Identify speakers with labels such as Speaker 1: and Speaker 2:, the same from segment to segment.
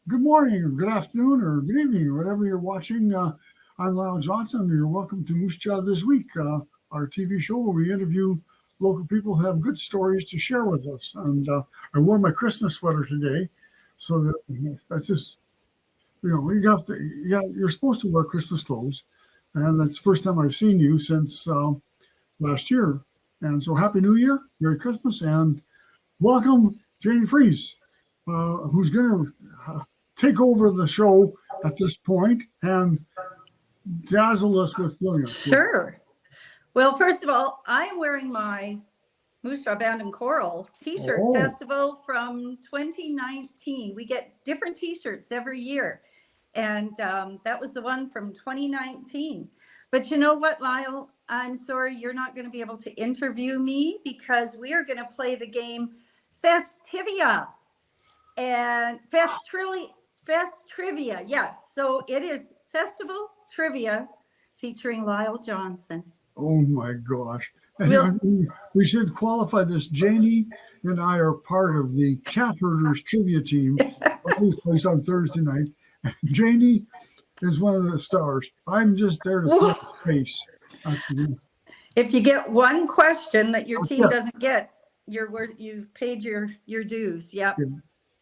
Speaker 1: Good morning, or good afternoon, or good evening, or whatever you're watching. I'm Lyle Johnson, and you're welcome to Moose Jaw This Week, our TV show where we interview local people who have good stories to share with us. And I wore my Christmas sweater today, so that's just you're supposed to wear Christmas clothes, and that's the first time I've seen you since last year. And so, Happy New Year, Merry Christmas, and welcome Janie Fries, who's going to take over the show at this point and dazzle us with brilliance.
Speaker 2: Sure. Well, first of all, I am wearing my Moose Jaw Band and Choral T-shirt festival from 2019. We get different T-shirts every year, and that was the one from 2019. But you know what, Lyle? I'm sorry you're not going to be able to interview me because we are going to play the game Festivia and Fest Trivia. Yes, so it is Festival Trivia featuring Lyle Johnson.
Speaker 1: Oh my gosh. We should qualify this. Janie and I are part of the Cat Herders trivia team. We play on Thursday night. Janie is one of the stars. I'm just there to fill space.
Speaker 2: If you get one question that your team doesn't get, you've paid your dues. Yep.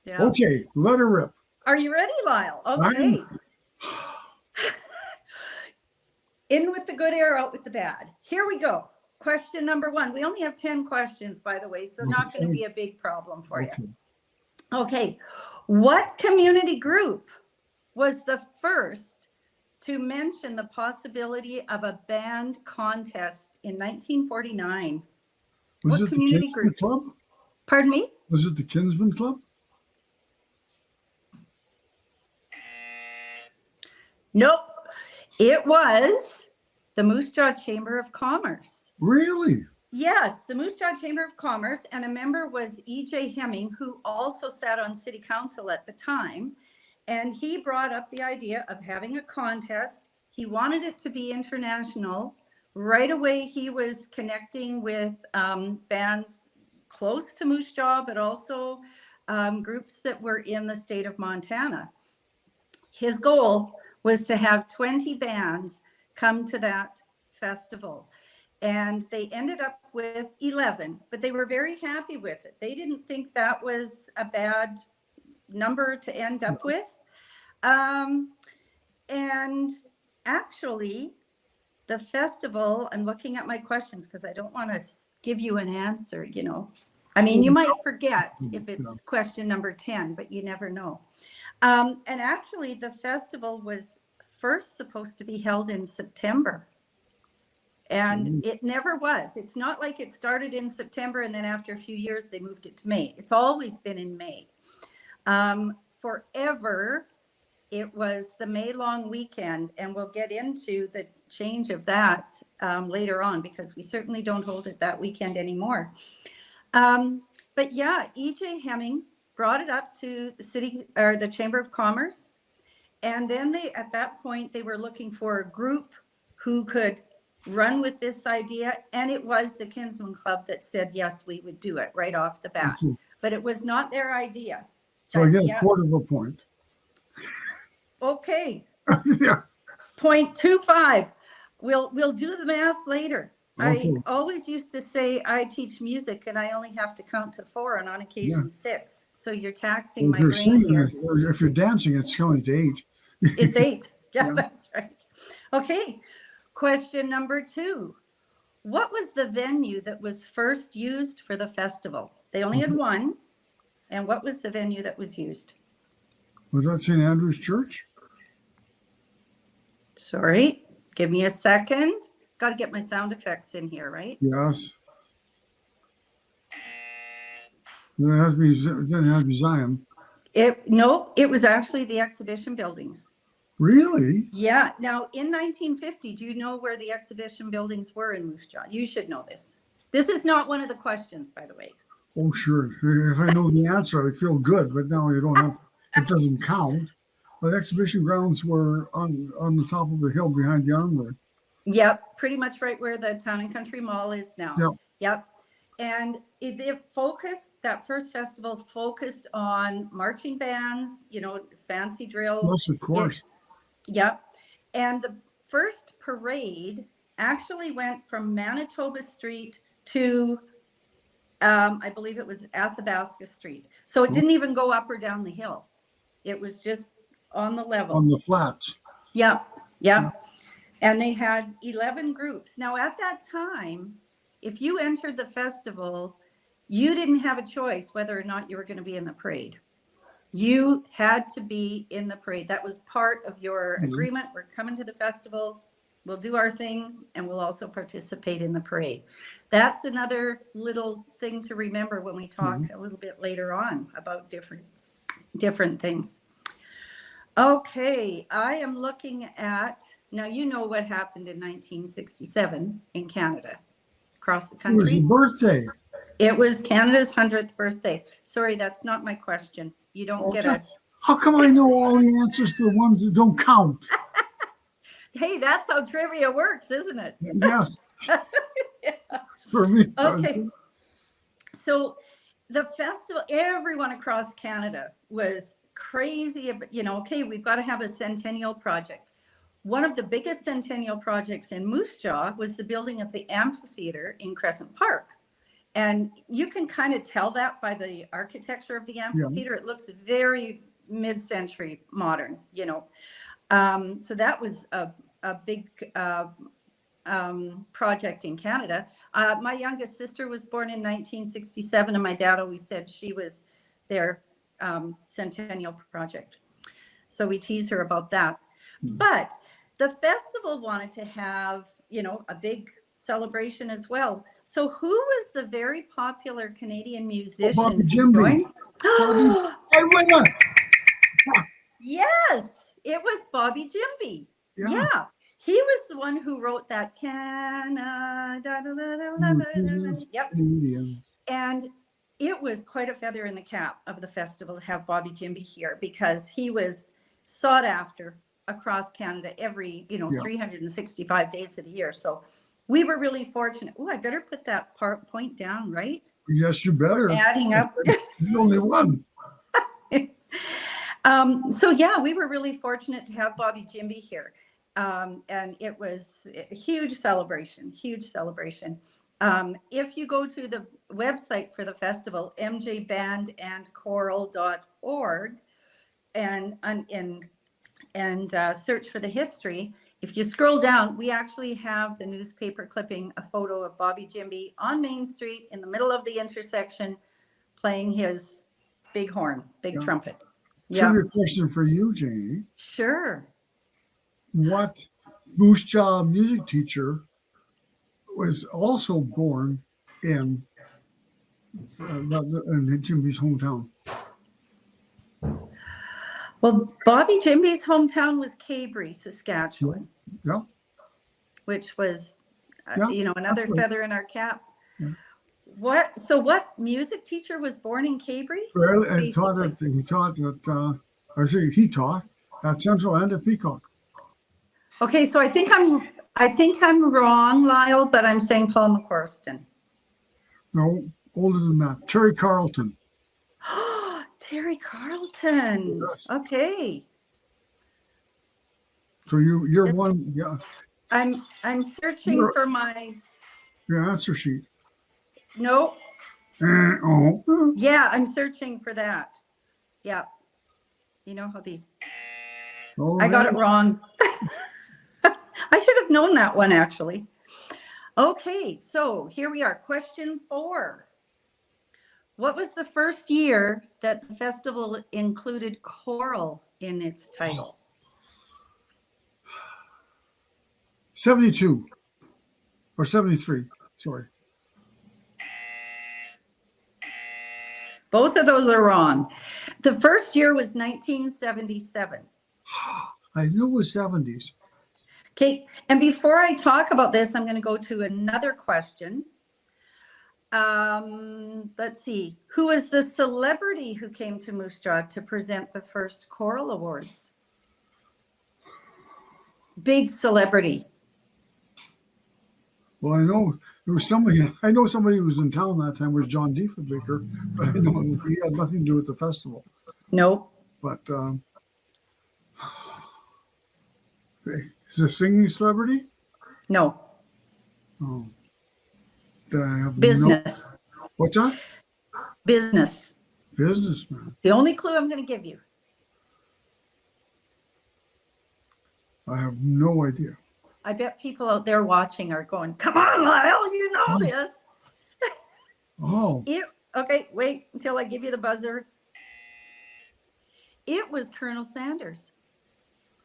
Speaker 2: Yeah.
Speaker 1: Okay, let her rip.
Speaker 2: Are you ready, Lyle? Okay. In with the good air, out with the bad. Here we go. Question number 1. We only have 10 questions, by the way, so not going to be a big problem for you. Okay. What community group was the first to mention the possibility of a band contest in 1949?
Speaker 1: Was it the Kinsman Club?
Speaker 2: Pardon me?
Speaker 1: Was it the Kinsman Club?
Speaker 2: Nope. It was the Moose Jaw Chamber of Commerce.
Speaker 1: Really?
Speaker 2: Yes, the Moose Jaw Chamber of Commerce, and a member was E.J. Hemming, who also sat on city council at the time. And he brought up the idea of having a contest. He wanted it to be international. Right away, he was connecting with bands close to Moose Jaw, but also groups that were in the state of Montana. His goal was to have 20 bands come to that festival. And they ended up with 11, but they were very happy with it. They didn't think that was a bad number to end up with. And actually, the festival, I'm looking at my questions because I don't want to give you an answer, I mean, you might forget if it's question number 10, but you never know. And actually, the festival was first supposed to be held in September. And it never was. It's not like it started in September and then after a few years they moved it to May. It's always been in May. Forever, it was the May long weekend, and we'll get into the change of that later on because we certainly don't hold it that weekend anymore. But yeah, E.J. Hemming brought it up to the city or the Chamber of Commerce. And then at that point, they were looking for a group who could run with this idea. And it was the Kinsman Club that said, yes, we would do it right off the bat. But it was not their idea.
Speaker 1: So I get a quarter of a point.
Speaker 2: Okay.
Speaker 1: Yeah.
Speaker 2: 0.25. We'll do the math later. Okay. I always used to say I teach music and I only have to count to 4 and on occasion 6. So you're taxing my brain here.
Speaker 1: Or if you're dancing, it's counting to 8.
Speaker 2: It's 8. Yeah, that's right. Okay. Question number 2. What was the venue that was first used for the festival? They only had one. And what was the venue that was used?
Speaker 1: Was that St. Andrew's Church?
Speaker 2: Sorry. Give me a second. Got to get my sound effects in here, right?
Speaker 1: Yes. Then it has to be Zion.
Speaker 2: No, it was actually the exhibition buildings.
Speaker 1: Really?
Speaker 2: Yeah. Now, in 1950, do you know where the exhibition buildings were in Moose Jaw? You should know this. This is not one of the questions, by the way.
Speaker 1: Oh, sure. If I know the answer, I feel good. But now you don't have. It doesn't count. The exhibition grounds were on the top of the hill behind the Armory.
Speaker 2: Yep, pretty much right where the Town and Country Mall is now. Yep. And that first festival focused on marching bands, fancy drills.
Speaker 1: Yes, of course.
Speaker 2: Yep. And the first parade actually went from Manitoba Street to, I believe it was Athabasca Street. So it didn't even go up or down the hill. It was just on the level.
Speaker 1: On the flats.
Speaker 2: Yep. Yep. And they had 11 groups. Now, at that time, if you entered the festival, you didn't have a choice whether or not you were going to be in the parade. You had to be in the parade. That was part of your agreement. We're coming to the festival. We'll do our thing, and we'll also participate in the parade. That's another little thing to remember when we talk a little bit later on about different things. Okay, I am looking at, now you know what happened in 1967 in Canada, across the country.
Speaker 1: It was your birthday.
Speaker 2: It was Canada's 100th birthday. Sorry, that's not my question. You don't get a...
Speaker 1: How come I know all the answers to the ones that don't count?
Speaker 2: Hey, that's how trivia works, isn't it?
Speaker 1: Yes.
Speaker 2: Yeah.
Speaker 1: For me.
Speaker 2: Okay. So the festival, everyone across Canada was crazy. Okay, we've got to have a centennial project. One of the biggest centennial projects in Moose Jaw was the building of the amphitheater in Crescent Park. And you can kind of tell that by the architecture of the amphitheater. It looks very mid-century modern, So that was a big project in Canada. My youngest sister was born in 1967, and my dad always said she was their centennial project. So we tease her about that. But the festival wanted to have, a big celebration as well. So who was the very popular Canadian musician?
Speaker 1: Bobby Jimby.
Speaker 2: Yes, it was Bobby Jimby. Yeah. He was the one who wrote that Canada. Yep. And it was quite a feather in the cap of the festival to have Bobby Jimby here, because he was sought after across Canada every, 365 days of the year. So we were really fortunate. Oh, I better put that point down, right?
Speaker 1: Yes, you better.
Speaker 2: We're adding up.
Speaker 1: The only one.
Speaker 2: So yeah, we were really fortunate to have Bobby Jimby here. And it was a huge celebration. If you go to the website for the festival, mjbandandchoral.org, and search for the history, if you scroll down, we actually have the newspaper clipping, a photo of Bobby Jimby on Main Street in the middle of the intersection, playing his big horn, big trumpet.
Speaker 1: Trivia question for you, Janie.
Speaker 2: Sure.
Speaker 1: What Moose Jaw music teacher was also born in Jimby's hometown?
Speaker 2: Well, Bobby Jimby's hometown was Cabri, Saskatchewan.
Speaker 1: Yeah.
Speaker 2: Which was, another feather in our cap. Yeah. What music teacher was born in Cabri?
Speaker 1: He taught at Central and at Peacock.
Speaker 2: Okay, so I think I'm wrong, Lyle, but I'm saying Paul McCorston.
Speaker 1: No, older than that. Terry Carlton.
Speaker 2: Terry Carlton. Yes. Okay.
Speaker 1: So you're one, yeah.
Speaker 2: I'm searching for
Speaker 1: your answer sheet.
Speaker 2: Nope. Yeah, I'm searching for that. Yeah. You know how these. I got it wrong. I should have known that one, actually. Okay, so here we are. Question 4. What was the first year that the festival included choral in its title?
Speaker 1: 72 or 73, sorry.
Speaker 2: Both of those are wrong. The first year was 1977.
Speaker 1: I knew it was 70s.
Speaker 2: Okay, and before I talk about this, I'm going to go to another question. Let's see. Who was the celebrity who came to Moose Jaw to present the first choral awards? Big celebrity.
Speaker 1: Well, I know There was somebody, I know somebody who was in town that time was John Diefenbaker, but I know he had nothing to do with the festival.
Speaker 2: Nope.
Speaker 1: But is a singing celebrity?
Speaker 2: No.
Speaker 1: Oh, then I have no.
Speaker 2: Business.
Speaker 1: What's that?
Speaker 2: Business.
Speaker 1: Businessman.
Speaker 2: The only clue I'm going to give you.
Speaker 1: I have no idea.
Speaker 2: I bet people out there watching are going, come on, Lyle, you know this.
Speaker 1: Oh,
Speaker 2: Okay, wait until I give you the buzzer. It was Colonel Sanders.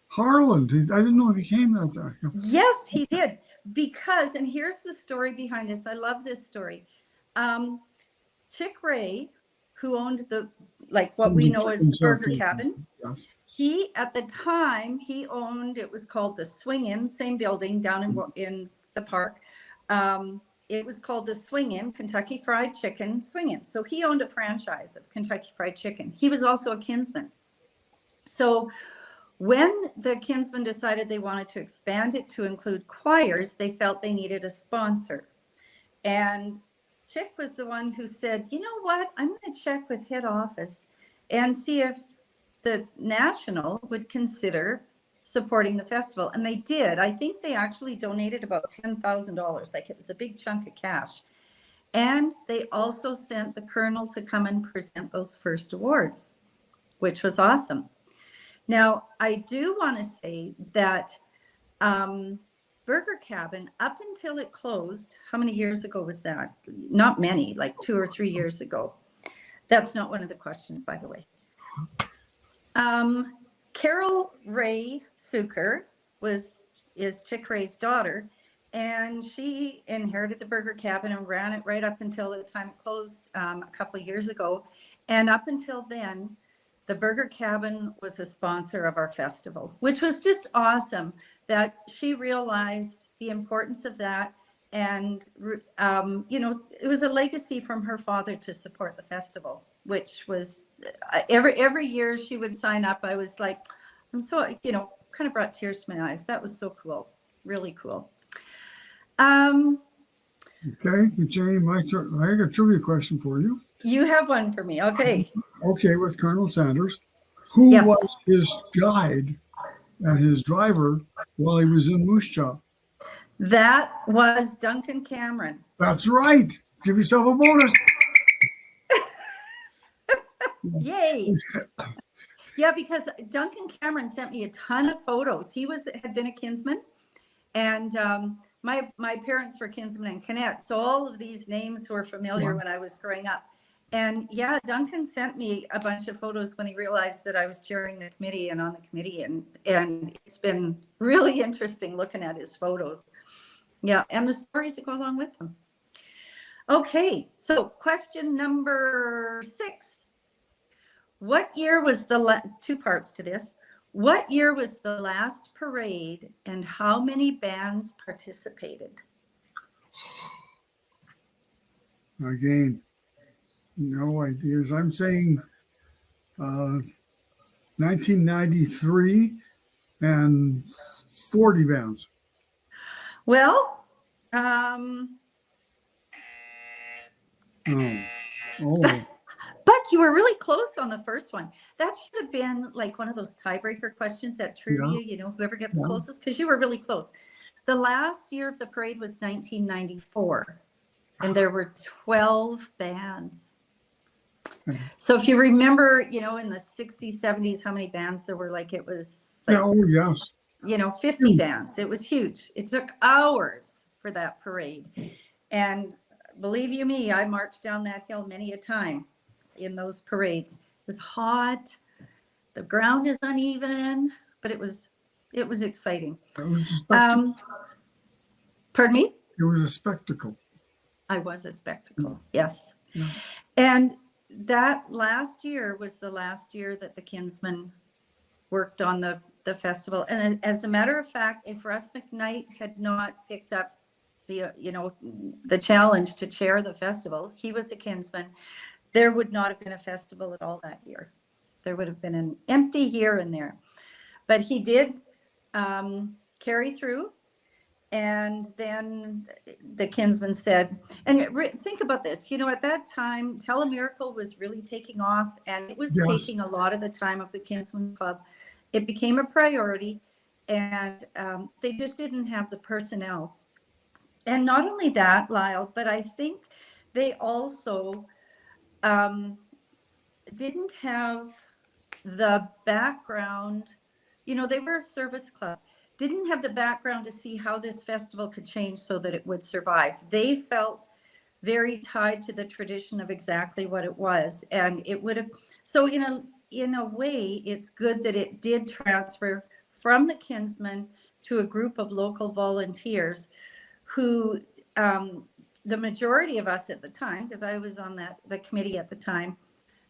Speaker 1: Harland. I didn't know if he came that day.
Speaker 2: Yes, he did. Because, and here's the story behind this. I love this story. Chick Ray, who owned what we know as Burger Cabin,
Speaker 1: Yes.
Speaker 2: he, at the time, he owned, it was called the Swing Inn, same building down in the park. It was called the Swing Inn, Kentucky Fried Chicken Swing Inn. So he owned a franchise of Kentucky Fried Chicken. He was also a kinsman. So when the kinsmen decided they wanted to expand it to include choirs, they felt they needed a sponsor. And Chick was the one who said, you know what, I'm going to check with head office and see if the National would consider supporting the festival. And they did. I think they actually donated about $10,000. Like, it was a big chunk of cash. And they also sent the Colonel to come and present those first awards, which was awesome. Now, I do want to say that Burger Cabin, up until it closed, how many years ago was that? Not many, like 2 or 3 years ago. That's not one of the questions, by the way. Carol Ray Suker is Chick Ray's daughter, and she inherited the Burger Cabin and ran it right up until the time it closed a couple of years ago. And up until then, the Burger Cabin was a sponsor of our festival, which was just awesome that she realized the importance of that. And, it was a legacy from her father to support the festival, which was every year she would sign up. I was like, I'm so, kind of brought tears to my eyes. That was so cool. Really cool.
Speaker 1: Okay, Janie, my turn. I got a trivia question for you.
Speaker 2: You have one for me. Okay.
Speaker 1: Okay, with Colonel Sanders. Who
Speaker 2: Yes.
Speaker 1: was his guide and his driver while he was in Moose Jaw?
Speaker 2: That was Duncan Cameron.
Speaker 1: That's right. Give yourself a bonus.
Speaker 2: Yay. Yeah, because Duncan Cameron sent me a ton of photos. He had been a kinsman, and my parents were kinsmen and Kinnett, so all of these names were familiar when I was growing up. And yeah, Duncan sent me a bunch of photos when he realized that I was chairing the committee and on the committee, and it's been really interesting looking at his photos. Yeah, and the stories that go along with them. Okay, so question number 6. What year was two parts to this? What year was the last parade, and how many bands participated?
Speaker 1: Again, no ideas. I'm saying 1993 and 40 bands.
Speaker 2: Well, but you were really close on the first one. That should have been like one of those tiebreaker questions at trivia, whoever gets closest, because you were really close. The last year of the parade was 1994, and there were 12 bands. So if you remember, in the 60s, 70s, how many bands there were, it was like, 50 bands. It was huge. It took hours for that parade. And believe you me, I marched down that hill many a time in those parades. It was hot. The ground is uneven, but it was exciting.
Speaker 1: It was a spectacle.
Speaker 2: Pardon me?
Speaker 1: It was a spectacle.
Speaker 2: I was a spectacle, yes. Yeah. And that last year was the last year that the kinsmen worked on the festival. And as a matter of fact, if Russ McKnight had not picked up the challenge to chair the festival, he was a kinsman, there would not have been a festival at all that year. There would have been an empty year in there. But he did carry through. And then the Kinsmen said, and think about this, at that time, Telemiracle was really taking off, and it was
Speaker 1: Yes.
Speaker 2: taking a lot of the time of the Kinsmen Club. It became a priority, and they just didn't have the personnel. And not only that, Lyle, but I think they also didn't have the background. They were a service club, didn't have the background to see how this festival could change so that it would survive. They felt very tied to the tradition of exactly what it was, and it would have. So in a way, it's good that it did transfer from the Kinsmen to a group of local volunteers who, the majority of us at the time, because I was on the committee at the time,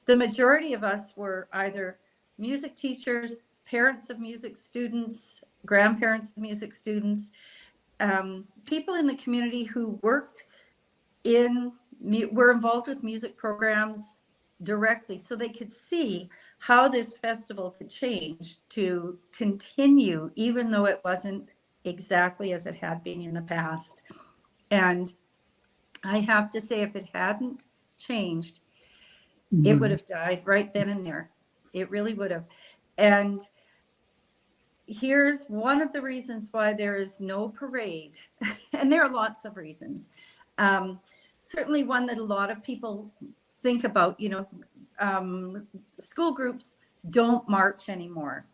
Speaker 2: the majority of us were either music teachers, parents of music students, grandparents of music students, people in the community who were involved with music programs directly, so they could see how this festival could change to continue, even though it wasn't exactly as it had been in the past. And I have to say, if it hadn't changed, it would have died right then and there. It really would have. And here's one of the reasons why there is no parade. And there are lots of reasons. Certainly one that a lot of people think about, school groups don't march anymore.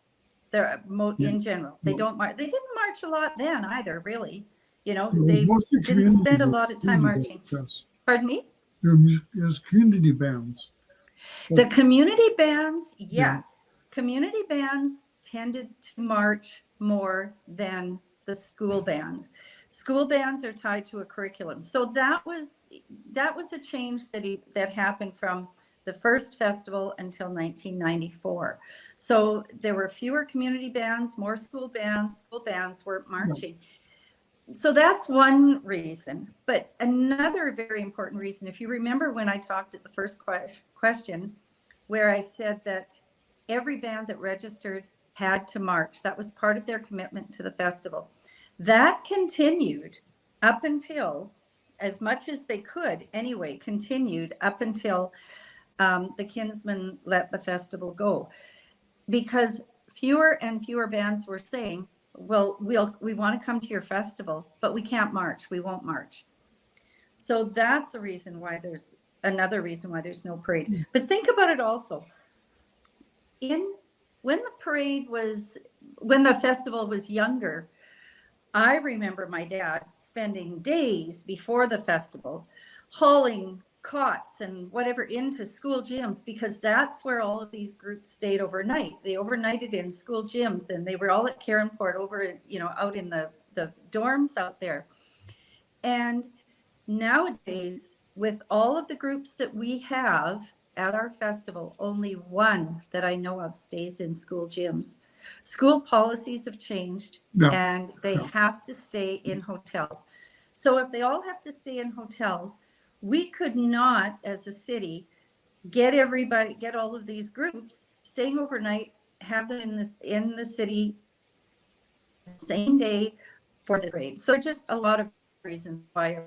Speaker 2: They're in general, they don't march. They didn't march a lot then either, really. They didn't spend a lot of time marching.
Speaker 1: Yes.
Speaker 2: Pardon me?
Speaker 1: There's community bands.
Speaker 2: The community bands, yes. Community bands tended to march more than the school bands. School bands are tied to a curriculum. So that was a change that happened from the first festival until 1994. So there were fewer community bands, more school bands. School bands weren't marching. So that's one reason. But another very important reason, if you remember when I talked at the first question, where I said that every band that registered had to march, that was part of their commitment to the festival. That continued up until, as much as they could anyway, continued up until the Kinsmen let the festival go. Because fewer and fewer bands were saying, well, we want to come to your festival, but we can't march. We won't march. So that's the reason why there's another reason why there's no parade. But think about it also. When the festival was younger, I remember my dad spending days before the festival hauling cots and whatever into school gyms, because that's where all of these groups stayed overnight. They overnighted in school gyms, and they were all at Caronport over, out in the dorms out there. And nowadays, with all of the groups that we have at our festival, only one that I know of stays in school gyms. School policies have changed, and they have to stay in hotels. So if they all have to stay in hotels, we could not, as a city, get all of these groups staying overnight, have them in the city the same day for the parade. So just a lot of reasons why a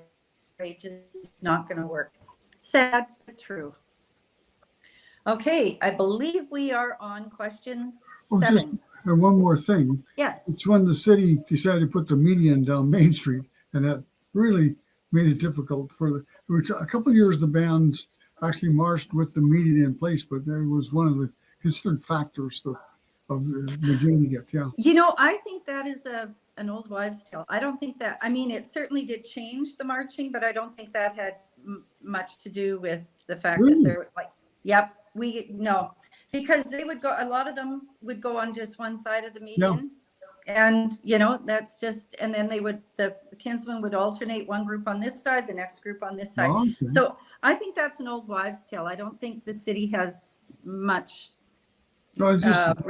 Speaker 2: parade is not going to work. Sad but true. Okay, I believe we are on question 7.
Speaker 1: And one more thing.
Speaker 2: Yes.
Speaker 1: It's when the city decided to put the median down Main Street, and that really made it difficult a couple of years the bands actually marched with the median in place, but that was one of the considered factors of neglecting it. Yeah.
Speaker 2: I think that is an old wives' tale. I don't think that. I mean, it certainly did change the marching, but I don't think that had much to do with the fact that they're like, yep, no, because they would go. A lot of them would go on just one side of the median, and that's just. And then the Kinsmen would alternate, one group on this side, the next group on this side.
Speaker 1: Okay.
Speaker 2: So I think that's an old wives' tale. I don't think the city has much.
Speaker 1: No, it's just,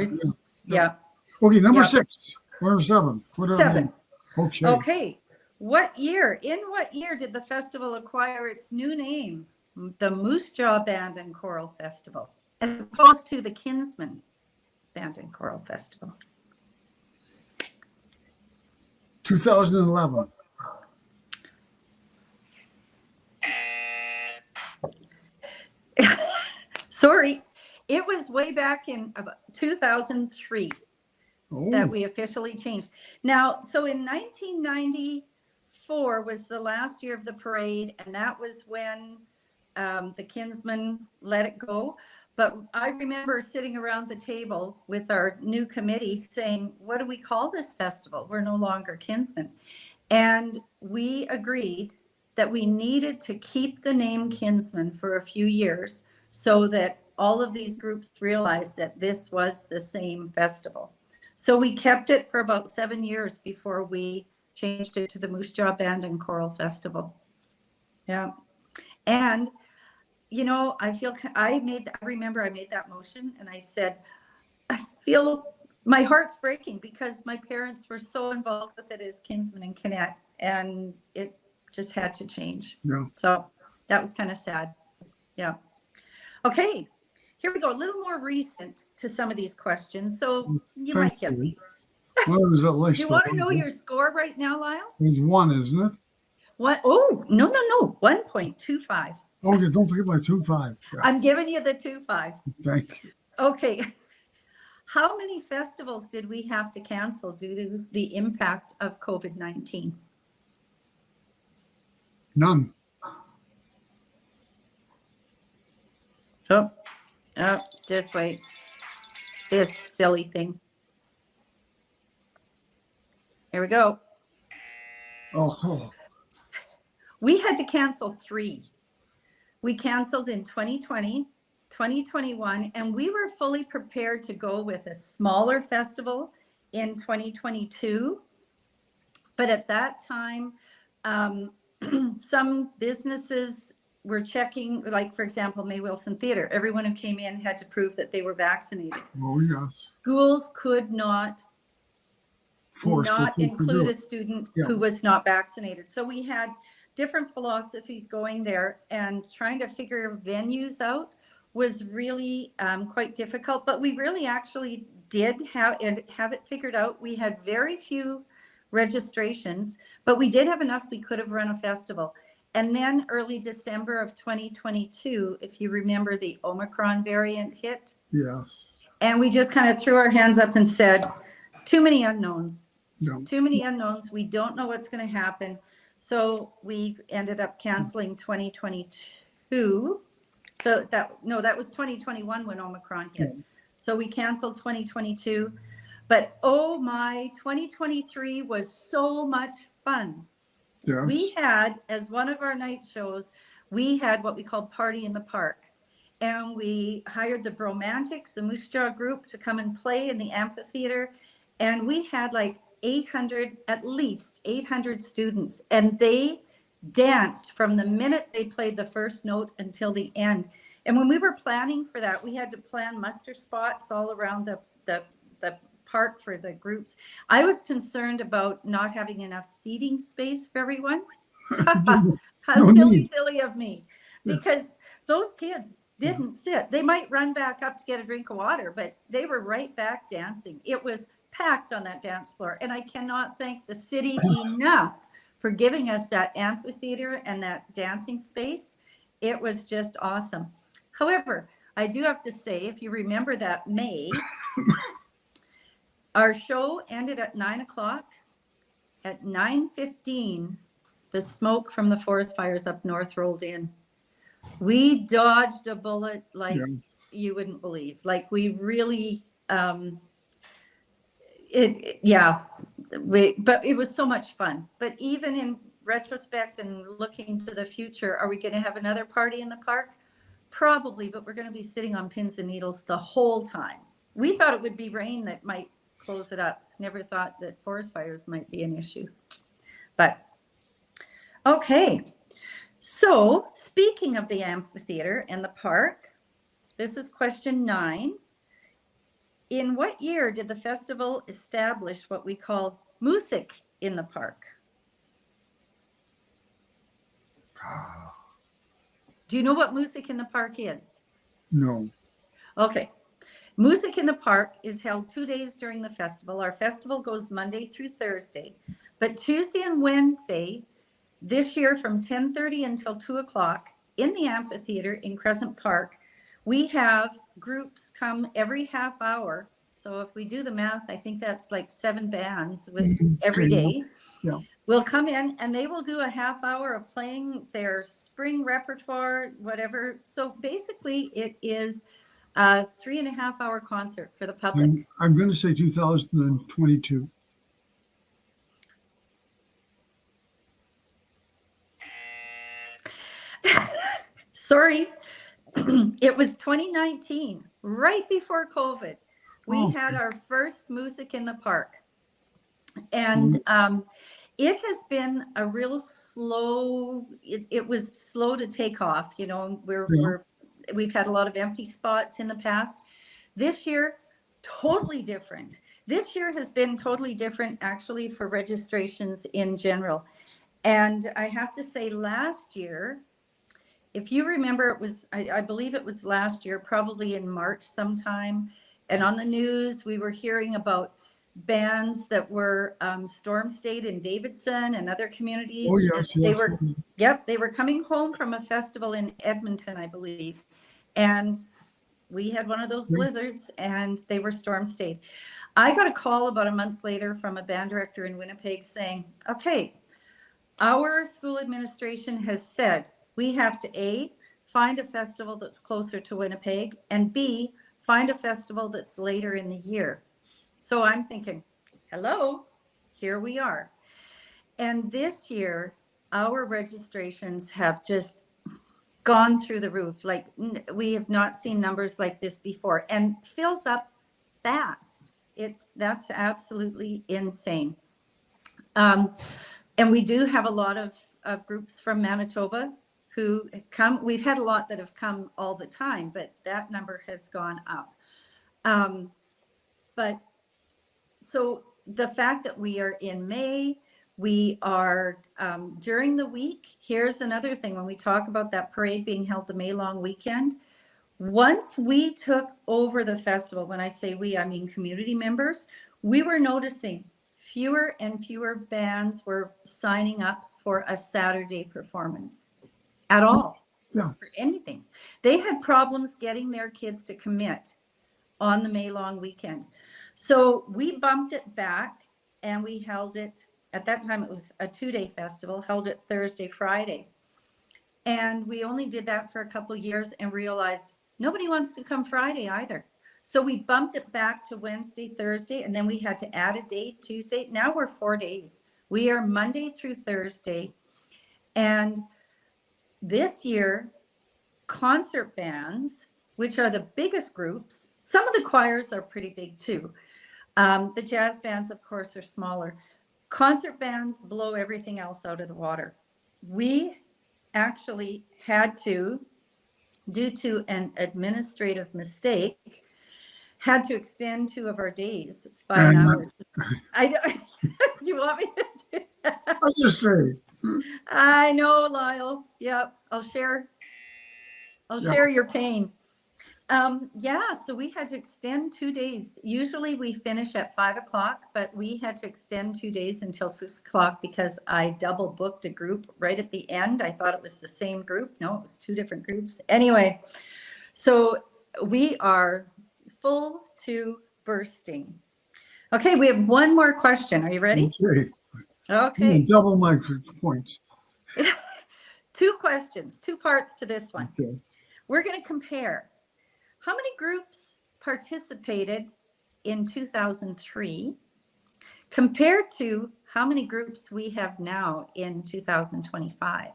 Speaker 2: yeah.
Speaker 1: Okay, number 6 or 7. Whatever.
Speaker 2: 7.
Speaker 1: Okay.
Speaker 2: Okay. In what year did the festival acquire its new name, the Moose Jaw Band and Choral Festival, as opposed to the Kinsmen Band and Choral Festival?
Speaker 1: 2011.
Speaker 2: Sorry, it was way back in about 2003 that
Speaker 1: Oh,
Speaker 2: we officially changed. Now, so in 1994 was the last year of the parade, and that was when the Kinsmen let it go. But I remember sitting around the table with our new committee saying, what do we call this festival? We're no longer Kinsmen. And we agreed that we needed to keep the name Kinsmen for a few years so that all of these groups realized that this was the same festival. So we kept it for about 7 years before we changed it to the Moose Jaw Band and Choral Festival. Yeah. And, you know, I remember I made that motion and I said, I feel my heart's breaking because my parents were so involved with it as Kinsmen and Kinnett, and it just had to change.
Speaker 1: yeah.
Speaker 2: So that was kind of sad. Yeah. Okay. Here we go. A little more recent to some of these questions. So you might get
Speaker 1: Thankfully.
Speaker 2: these.
Speaker 1: Well, it was at least
Speaker 2: Do you want to know your score right now, Lyle?
Speaker 1: It's 1, isn't it?
Speaker 2: What? Oh, no. 1.25.
Speaker 1: Okay, don't forget my 2.5. Yeah,
Speaker 2: I'm giving you the 2.5.
Speaker 1: thank you.
Speaker 2: Okay. How many festivals did we have to cancel due to the impact of COVID-19?
Speaker 1: None.
Speaker 2: Oh, just wait. This silly thing. Here we go.
Speaker 1: Oh,
Speaker 2: We had to cancel 3. We canceled in 2020, 2021, and we were fully prepared to go with a smaller festival in 2022. But at that time, some businesses were checking, like, for example, May Wilson Theater. Everyone who came in had to prove that they were vaccinated.
Speaker 1: oh yes.
Speaker 2: Schools could not
Speaker 1: Forced
Speaker 2: include a student
Speaker 1: Yeah.
Speaker 2: who was not vaccinated. So we had different philosophies going there, and trying to figure venues out was really quite difficult. But we really actually did have it figured out. We had very few registrations, but we did have enough. We could have run a festival. And then early December of 2022, if you remember, the Omicron variant hit.
Speaker 1: Yes.
Speaker 2: And we just kind of threw our hands up and said, too many unknowns.
Speaker 1: Yeah.
Speaker 2: Too many unknowns. We don't know what's going to happen. So we ended up canceling 2022. So that was 2021 when Omicron hit.
Speaker 1: Yeah.
Speaker 2: So we canceled 2022. But oh my, 2023 was so much fun.
Speaker 1: Yes.
Speaker 2: We had, as one of our night shows, we had what we called Party in the Park. And we hired the Bromantics, the Moose Jaw group, to come and play in the amphitheater. And we had like at least 800 students. And they danced from the minute they played the first note until the end. And when we were planning for that, we had to plan muster spots all around the park for the groups. I was concerned about not having enough seating space for everyone. How silly of me. Because those kids didn't sit. They might run back up to get a drink of water, but they were right back dancing. It was packed on that dance floor. And I cannot thank the city enough for giving us that amphitheater and that dancing space. It was just awesome. However, I do have to say, if you remember that May, our show ended at 9:00. At 9:15, the smoke from the forest fires up north rolled in. We dodged a bullet like you wouldn't believe. Like we really, but it was so much fun. But even in retrospect and looking to the future, are we going to have another party in the park? Probably, but we're going to be sitting on pins and needles the whole time. We thought it would be rain that might close it up. Never thought that forest fires might be an issue. But okay. So speaking of the amphitheater and the park, this is question 9. In what year did the festival establish what we call music in the park? Do you know what music in the park is?
Speaker 1: No.
Speaker 2: Okay. Music in the Park is held 2 days during the festival. Our festival goes Monday through Thursday. But Tuesday and Wednesday, this year from 10:30 until 2 o'clock in the amphitheater in Crescent Park, we have groups come every half hour. So if we do the math, I think that's like 7 bands with every day.
Speaker 1: Yeah.
Speaker 2: Will come in and they will do a half hour of playing their spring repertoire, whatever. So basically it is a 3.5 hour concert for the public.
Speaker 1: I'm going to say 2022.
Speaker 2: Sorry, it was 2019, right before COVID. We had our first Music in the Park. And it has been a real slow, it was slow to take off. You know, we've had a lot of empty spots in the past. This year, totally different. This year has been totally different actually for registrations in general. And I have to say last year, if you remember, it was, I believe it was last year, probably in March sometime. And on the news, we were hearing about bands that were storm stayed in Davidson and other communities.
Speaker 1: Oh, yes,
Speaker 2: They
Speaker 1: yes.
Speaker 2: were, they were coming home from a festival in Edmonton, I believe. And we had one of those blizzards and they were storm stayed. I got a call about a month later from a band director in Winnipeg saying, okay, our school administration has said we have to A, find a festival that's closer to Winnipeg, and B, find a festival that's later in the year. So I'm thinking, hello, here we are. And this year, our registrations have just gone through the roof. Like we have not seen numbers like this before, and fills up fast. That's absolutely insane. And we do have a lot of groups from Manitoba who come. We've had a lot that have come all the time, but that number has gone up. But so the fact that we are in May, we are during the week. Here's another thing when we talk about that parade being held the May long weekend. Once we took over the festival, when I say we, I mean community members, we were noticing fewer and fewer bands were signing up for a Saturday performance at all, for anything. They had problems getting their kids to commit on the May long weekend. So we bumped it back and we held it, at that time it was a 2-day festival, held it Thursday, Friday. And we only did that for a couple of years and realized nobody wants to come Friday either. So we bumped it back to Wednesday, Thursday, and then we had to add a day, Tuesday. Now we're 4 days. We are Monday through Thursday. And this year, concert bands, which are the biggest groups, some of the choirs are pretty big too. The jazz bands, of course, are smaller. Concert bands blow everything else out of the water. We actually had to, due to an administrative mistake, had to extend 2 of our days by an hour. Do you want me to do that?
Speaker 1: I'll just say.
Speaker 2: I know, Lyle. Yep, I'll share your pain. So we had to extend 2 days. Usually we finish at 5 o'clock, but we had to extend 2 days until 6 o'clock because I double booked a group right at the end. I thought it was the same group. No, it was 2 different groups. Anyway, so we are full to bursting. Okay, we have one more question. Are you ready? Okay.
Speaker 1: Double my points.
Speaker 2: 2 questions, 2 parts to this one.
Speaker 1: Okay.
Speaker 2: We're going to compare how many groups participated in 2003 compared to how many groups we have now in 2025.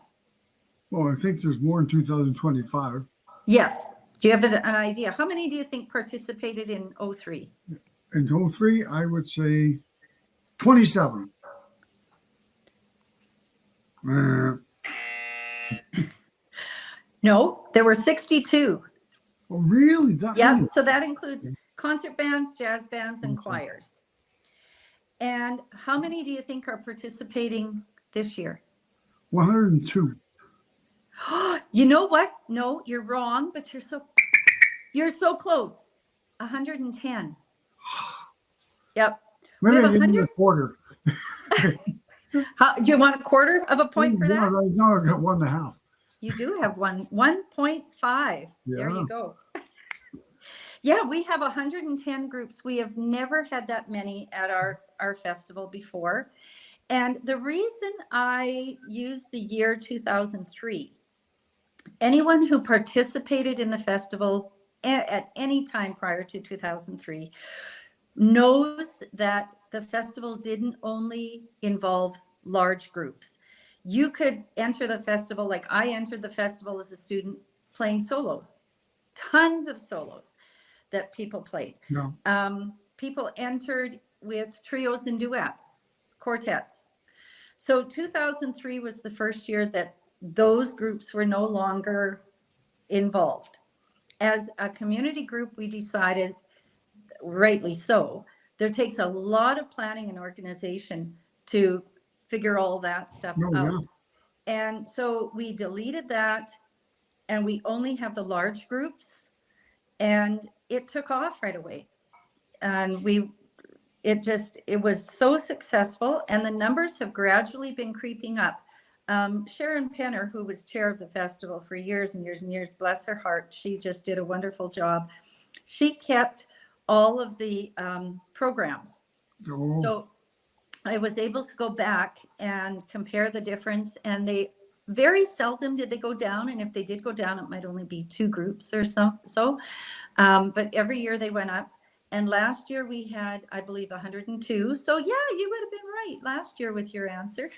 Speaker 1: Well, I think there's more in 2025.
Speaker 2: Yes. Do you have an idea? How many do you think participated in 03?
Speaker 1: In 03, I would say 27.
Speaker 2: No, there were 62.
Speaker 1: Oh, really?
Speaker 2: Yep. So that includes concert bands, jazz bands, and choirs. And how many do you think are participating this year?
Speaker 1: 102.
Speaker 2: You know what? No, you're wrong, but you're so close. 110. Yep.
Speaker 1: Maybe I give you a quarter.
Speaker 2: Do you want a quarter of a point for
Speaker 1: Yeah,
Speaker 2: that?
Speaker 1: right now I got 1.5.
Speaker 2: You do have 1.5. There
Speaker 1: Yeah.
Speaker 2: you go. Yeah, we have 110 groups. We have never had that many at our festival before. And the reason I use the year 2003, anyone who participated in the festival at any time prior to 2003 knows that the festival didn't only involve large groups. You could enter the festival, like I entered the festival as a student playing solos, tons of solos that people played.
Speaker 1: Yeah.
Speaker 2: People entered with trios and duets, quartets. So 2003 was the first year that those groups were no longer involved. As a community group, we decided, rightly so, there takes a lot of planning and organization to figure all that stuff
Speaker 1: Oh,
Speaker 2: out.
Speaker 1: yeah.
Speaker 2: And so we deleted that and we only have the large groups, and it took off right away. And it was so successful, and the numbers have gradually been creeping up. Sharon Penner, who was chair of the festival for years and years and years, bless her heart, she just did a wonderful job. She kept all of the programs.
Speaker 1: Oh,
Speaker 2: So I was able to go back and compare the difference, and they very seldom did they go down. And if they did go down, it might only be 2 groups or so. But every year they went up. And last year we had, I believe, 102. So yeah, you would have been right last year with your answer.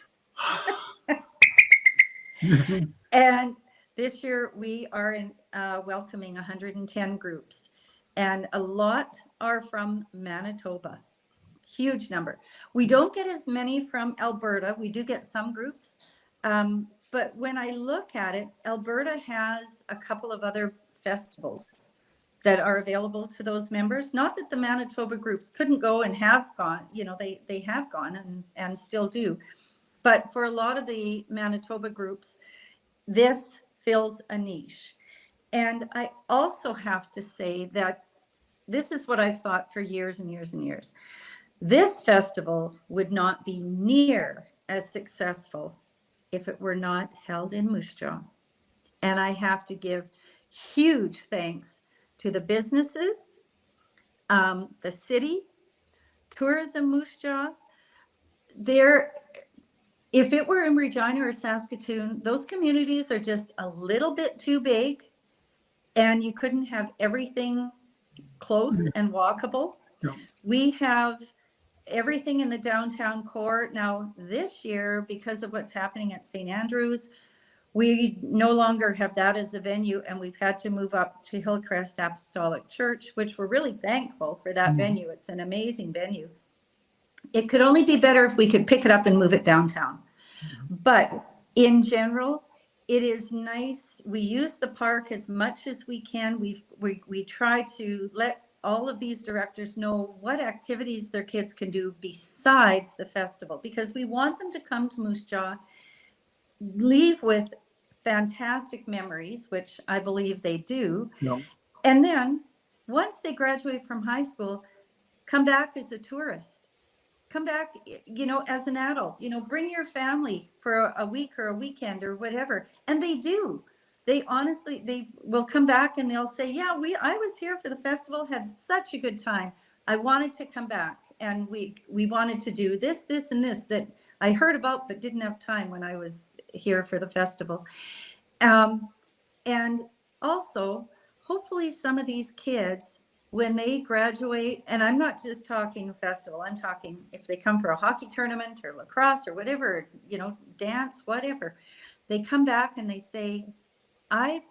Speaker 2: And this year we are welcoming 110 groups, and a lot are from Manitoba. Huge number. We don't get as many from Alberta. We do get some groups. But when I look at it, Alberta has a couple of other festivals that are available to those members. Not that the Manitoba groups couldn't go and have gone, they have gone and still do. But for a lot of the Manitoba groups, this fills a niche. And I also have to say that this is what I've thought for years and years and years. This festival would not be near as successful if it were not held in Moose Jaw. And I have to give huge thanks to the businesses, the city, Tourism Moose Jaw. If it were in Regina or Saskatoon, those communities are just a little bit too big, and you couldn't have everything close and walkable.
Speaker 1: yeah.
Speaker 2: We have everything in the downtown core. Now, this year, because of what's happening at St. Andrews, we no longer have that as a venue, and we've had to move up to Hillcrest Apostolic Church, which we're really thankful for that venue. It's an amazing venue. It could only be better if we could pick it up and move it downtown. But in general, it is nice. We use the park as much as we can. We try to let all of these directors know what activities their kids can do besides the festival, because we want them to come to Moose Jaw, leave with fantastic memories, which I believe they do.
Speaker 1: Yeah.
Speaker 2: And then once they graduate from high school, come back as a tourist. Come back, as an adult, bring your family for a week or a weekend or whatever. And they do. They will come back and they'll say, yeah, I was here for the festival, had such a good time. I wanted to come back, and we wanted to do this, and this that I heard about but didn't have time when I was here for the festival. And also, hopefully some of these kids, when they graduate, and I'm not just talking festival, I'm talking if they come for a hockey tournament or lacrosse or whatever, dance, whatever, they come back and they say, I've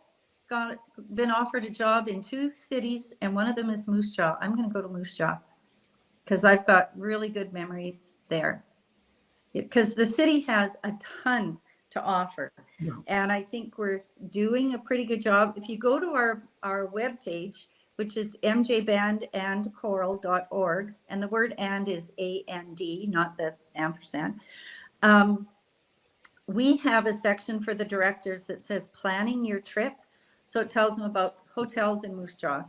Speaker 2: been offered a job in 2 cities, and one of them is Moose Jaw. I'm going to go to Moose Jaw because I've got really good memories there. Because the city has a ton to offer.
Speaker 1: Yeah.
Speaker 2: And I think we're doing a pretty good job. If you go to our webpage, which is mjbandandchoral.org, and the word and is A-N-D, not the ampersand. We have a section for the directors that says planning your trip. So it tells them about hotels in Moose Jaw,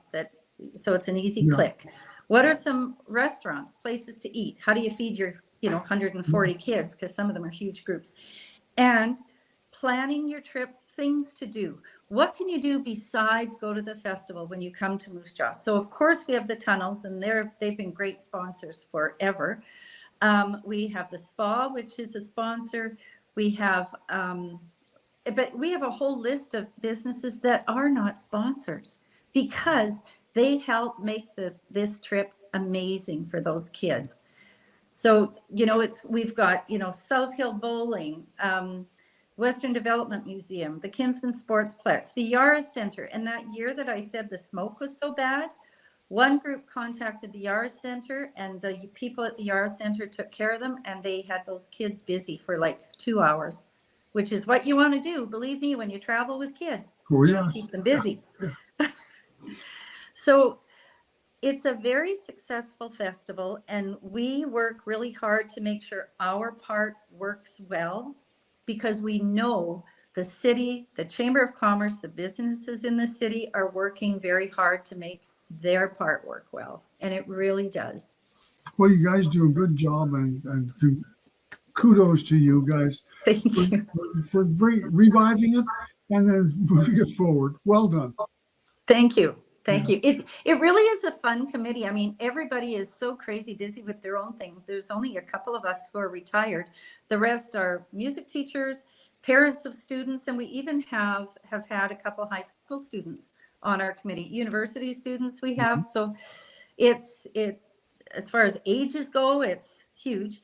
Speaker 2: so it's an easy click. What are some restaurants, places to eat? How do you feed your, 140 kids? Because some of them are huge groups. And planning your trip, things to do. What can you do besides go to the festival when you come to Moose Jaw? So of course we have the tunnels, and they've been great sponsors forever. We have the spa, which is a sponsor. We have, but we have a whole list of businesses that are not sponsors because they help make this trip amazing for those kids. So, we've got, South Hill Bowling, Western Development Museum, the Kinsman Sportsplex, the Yara Center. And that year that I said the smoke was so bad, one group contacted the Yara Center, and the people at the Yara Center took care of them, and they had those kids busy for like 2 hours, which is what you want to do. Believe me, when you travel with kids,
Speaker 1: yes.
Speaker 2: keep them busy.
Speaker 1: Yeah.
Speaker 2: So it's a very successful festival, and we work really hard to make sure our part works well, because we know the city, the Chamber of Commerce, the businesses in the city are working very hard to make their part work well, and it really does.
Speaker 1: Well, you guys do a good job, and kudos to you guys for reviving it and then moving it forward. Well done.
Speaker 2: Thank you. Thank you. It really is a fun committee. I mean, everybody is so crazy busy with their own thing. There's only a couple of us who are retired. The rest are music teachers, parents of students, and we even have had a couple high school students on our committee, university students we have. So it as far as ages go, it's huge.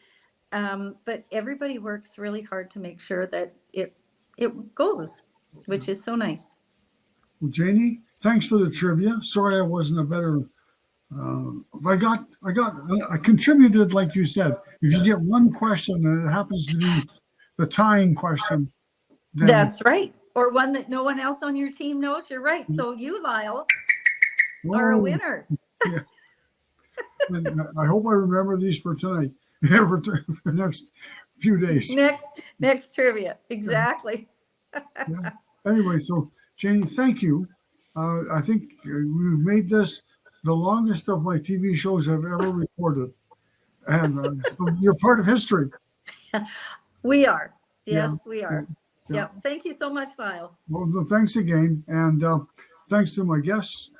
Speaker 2: But everybody works really hard to make sure that it goes, which is so nice.
Speaker 1: Well, Janie, thanks for the trivia. Sorry I wasn't a better. I contributed, like you said. If you get one question and it happens to be the tying question, then
Speaker 2: that's right. Or one that no one else on your team knows. You're right. So you, Lyle, are a winner.
Speaker 1: Yeah. And I hope I remember these for tonight. For the next few days.
Speaker 2: Next trivia. Exactly.
Speaker 1: Yeah. Anyway, so Janie, thank you. I think we've made this the longest of my TV shows I've ever recorded. And so you're part of history.
Speaker 2: We are. Yes,
Speaker 1: Yeah.
Speaker 2: we are.
Speaker 1: Yeah.
Speaker 2: Thank you so much, Lyle.
Speaker 1: Well, thanks again. And thanks to my guests,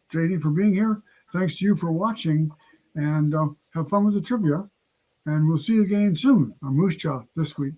Speaker 1: Janie, for being here. Thanks to you for watching. And have fun with the trivia. And we'll see you again soon on Moose Jaw this week.